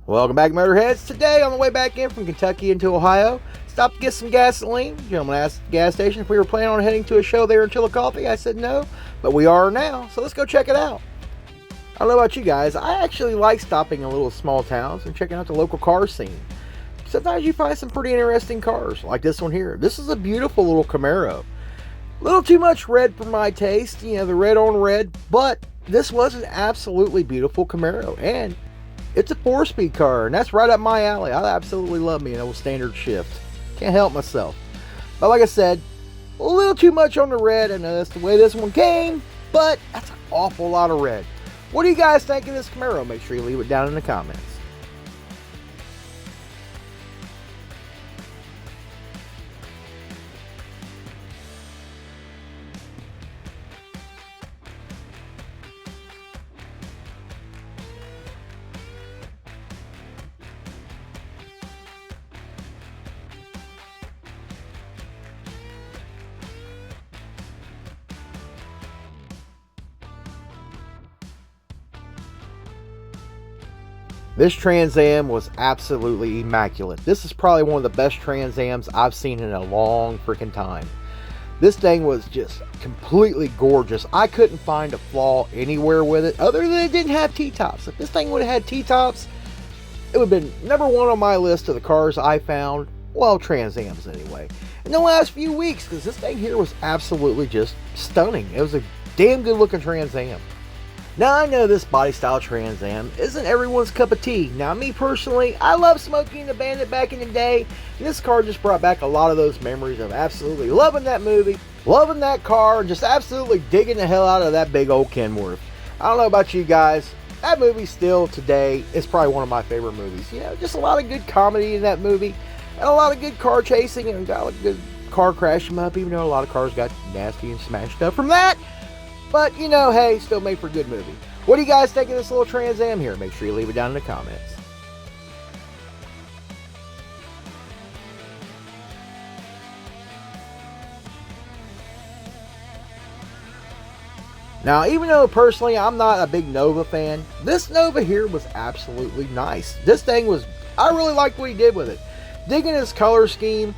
Welcome back, Motorheads. Today, on the way back in from Kentucky into Ohio, stopped to get some gasoline. Gentleman asked at the gas station if we were planning on heading to a show there in Chillicothe. I said no, but we are now, so let's go check it out. I don't know about you guys, I actually like stopping in little small towns and checking out the local car scene. Sometimes you find some pretty interesting cars, like this one here. This is a beautiful little Camaro. A little too much red for my taste, the red on red, but this was an absolutely beautiful Camaro, and it's a 4-speed car, and that's right up my alley. I absolutely love me an old standard shift. Can't help myself. But like I said, a little too much on the red. I know that's the way this one came, but that's an awful lot of red. What do you guys think of this Camaro? Make sure you leave it down in the comments. This Trans Am was absolutely immaculate. This is probably one of the best Trans Ams I've seen in a long freaking time. This thing was just completely gorgeous. I couldn't find a flaw anywhere with it other than it didn't have T-tops. If this thing would have had T-tops, it would have been number one on my list of the cars I found. Well, Trans Ams anyway. In the last few weeks, because this thing here was absolutely just stunning. It was a damn good looking Trans Am. Now, I know this body style Trans Am isn't everyone's cup of tea. Now, me personally, I love Smokey and the Bandit back in the day, and this car just brought back a lot of those memories of absolutely loving that movie, loving that car, and just absolutely digging the hell out of that big old Kenworth. I don't know about you guys, that movie still today is probably one of my favorite movies. Just a lot of good comedy in that movie, and a lot of good car chasing, and got a good car crashing them up, even though a lot of cars got nasty and smashed up from that. But, hey, still made for a good movie. What do you guys think of this little Trans Am here? Make sure you leave it down in the comments. Now, even though personally I'm not a big Nova fan, this Nova here was absolutely nice. This thing was, I really liked what he did with it. Digging his color scheme.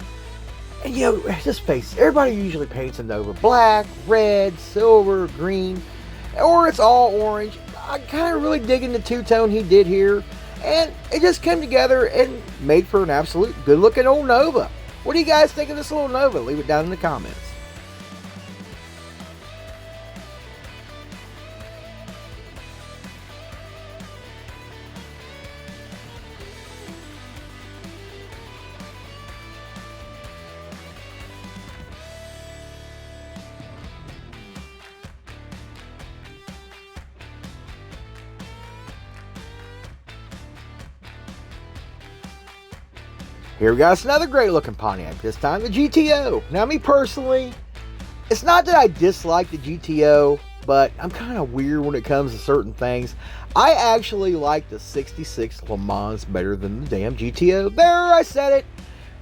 And just face it, everybody usually paints a Nova black, red, silver, green, or it's all orange. I kind of really digging the two-tone he did here, and it just came together and made for an absolute good-looking old Nova. What do you guys think of this little Nova? Leave it down in the comments. Here we got another great looking Pontiac, this time the GTO. Now, me personally, it's not that I dislike the GTO, but I'm kind of weird when it comes to certain things. I actually like the 66 Le Mans better than the damn GTO. There, I said it.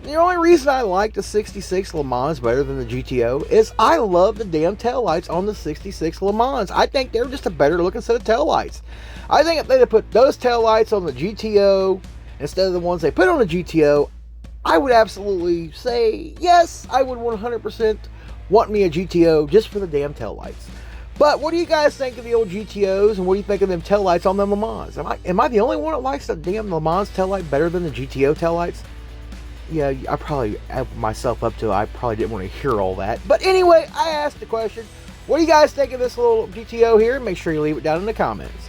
The only reason I like the 66 Le Mans better than the GTO is I love the damn taillights on the 66 Le Mans. I think they're just a better looking set of taillights. I think if they'd have put those taillights on the GTO instead of the ones they put on the GTO, I would absolutely say, yes, I would 100% want me a GTO just for the damn taillights. But what do you guys think of the old GTOs, and what do you think of them taillights on the Le Mans? Am I the only one that likes the damn Le Mans taillight better than the GTO taillights? Yeah, I probably add myself up to I probably didn't want to hear all that. But anyway, I asked the question, what do you guys think of this little GTO here? Make sure you leave it down in the comments.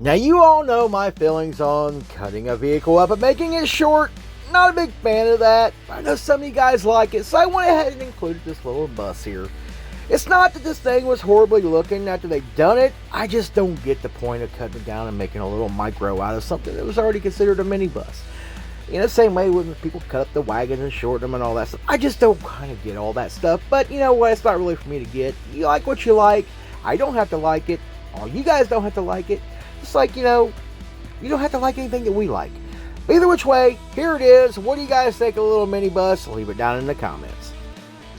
Now, you all know my feelings on cutting a vehicle up and making it short. Not a big fan of that. I know some of you guys like it, so I went ahead and included this little bus here. It's not that this thing was horribly looking after they've done it. I just don't get the point of cutting it down and making a little micro out of something that was already considered a minibus. You know, same way when people cut up the wagons and shorten them and all that stuff. I just don't kind of get all that stuff. But you know what? It's not really for me to get. You like what you like. I don't have to like it. Or you guys don't have to like it. Just like, you know, you don't have to like anything that we like. Either which way, here it is. What do you guys think of a little minibus? Leave it down in the comments.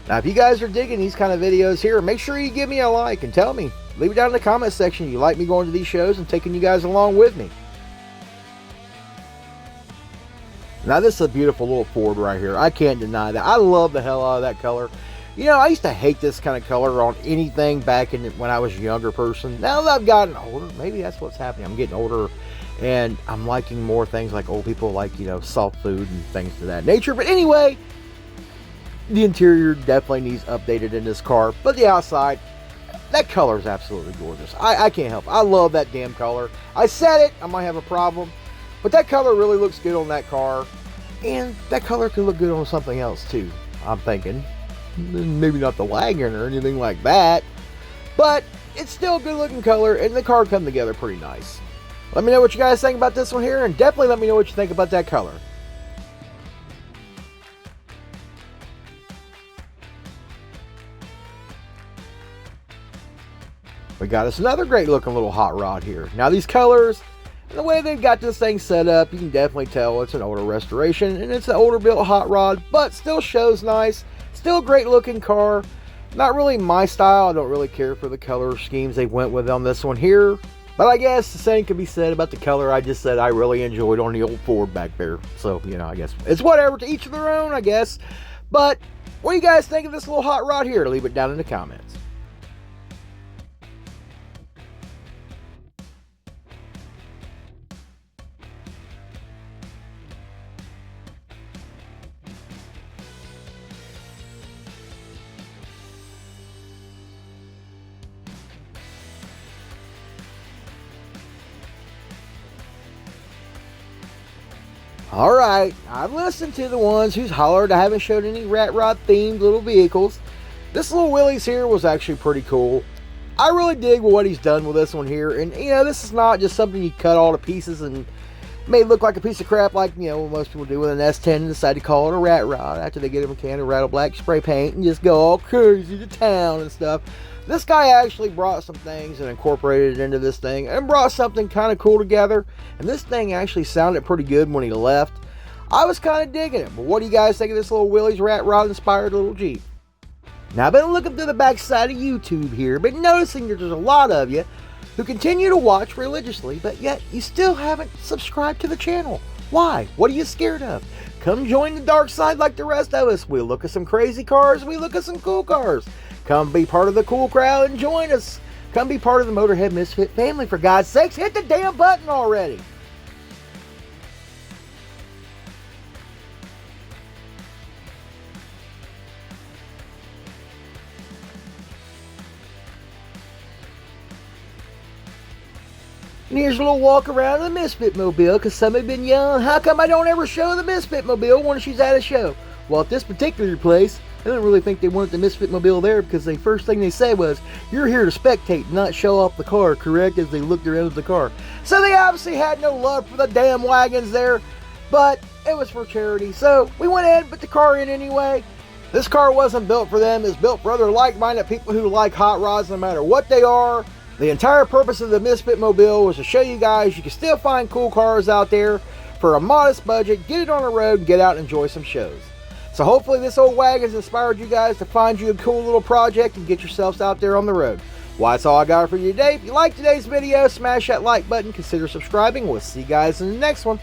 Now, if you guys are digging these kind of videos here, make sure you give me a like and tell me. Leave it down in the comment section. You like me going to these shows and taking you guys along with me. Now, this is a beautiful little Ford right here. I can't deny that. I love the hell out of that color. You know, I used to hate this kind of color on anything back when I was a younger person. Now that I've gotten older, maybe that's what's happening. I'm getting older and I'm liking more things like old people like, you know, soft food and things of that nature. But anyway, the interior definitely needs updated in this car. But the outside, that color is absolutely gorgeous. I can't help it. I love that damn color. I said it, I might have a problem. But that color really looks good on that car. And that color could look good on something else too, I'm thinking. Maybe not the wagon or anything like that. But it's still a good looking color and the car come together pretty nice. Let me know what you guys think about this one here. And definitely let me know what you think about that color. We got us another great looking little hot rod here. Now these colors, and the way they've got this thing set up, you can definitely tell it's an older restoration and it's an older built hot rod, but still shows nice. Still a great looking car. Not really my style. I don't really care for the color schemes they went with on this one here. But I guess the same could be said about the color I just said I really enjoyed on the old Ford back there. So, you know, I guess it's whatever, to each of their own, I guess. But what do you guys think of this little hot rod here? Leave it down in the comments. Alright, I've listened to the ones who's hollered I haven't showed any rat rod themed little vehicles. This little Willys here was actually pretty cool. I really dig what he's done with this one here. And you know, this is not just something you cut all to pieces and made look like a piece of crap like, you know, most people do with an S10 and decide to call it a rat rod after they get them a can of Rattle Black spray paint and just go all crazy to town and stuff. This guy actually brought some things and incorporated it into this thing and brought something kind of cool together. And this thing actually sounded pretty good when he left. I was kind of digging it. But what do you guys think of this little Willys rat rod inspired little Jeep? Now I've been looking through the backside of YouTube here, but noticing that there's a lot of you who continue to watch religiously, but yet you still haven't subscribed to the channel. Why? What are you scared of? Come join the dark side like the rest of us. We look at some crazy cars. We look at some cool cars. Come be part of the cool crowd and join us. Come be part of the Motorhead Misfit family, for God's sakes. Hit the damn button already. And here's a little walk around the Misfit Mobile, because some have been yelling, how come I don't ever show the Misfit Mobile when she's at a show? Well, at this particular place, I don't really think they wanted the Misfit Mobile there, because the first thing they said was, you're here to spectate, not show off the car, correct? As they looked around at the car. So they obviously had no love for the damn wagons there, but it was for charity. So we went ahead and put the car in anyway. This car wasn't built for them. It's built for other like-minded people who like hot rods no matter what they are. The entire purpose of the Misfit Mobile was to show you guys you can still find cool cars out there for a modest budget, get it on the road, and get out and enjoy some shows. So hopefully this old wagon's inspired you guys to find you a cool little project and get yourselves out there on the road. Well, that's all I got for you today. If you liked today's video, smash that like button, consider subscribing. We'll see you guys in the next one.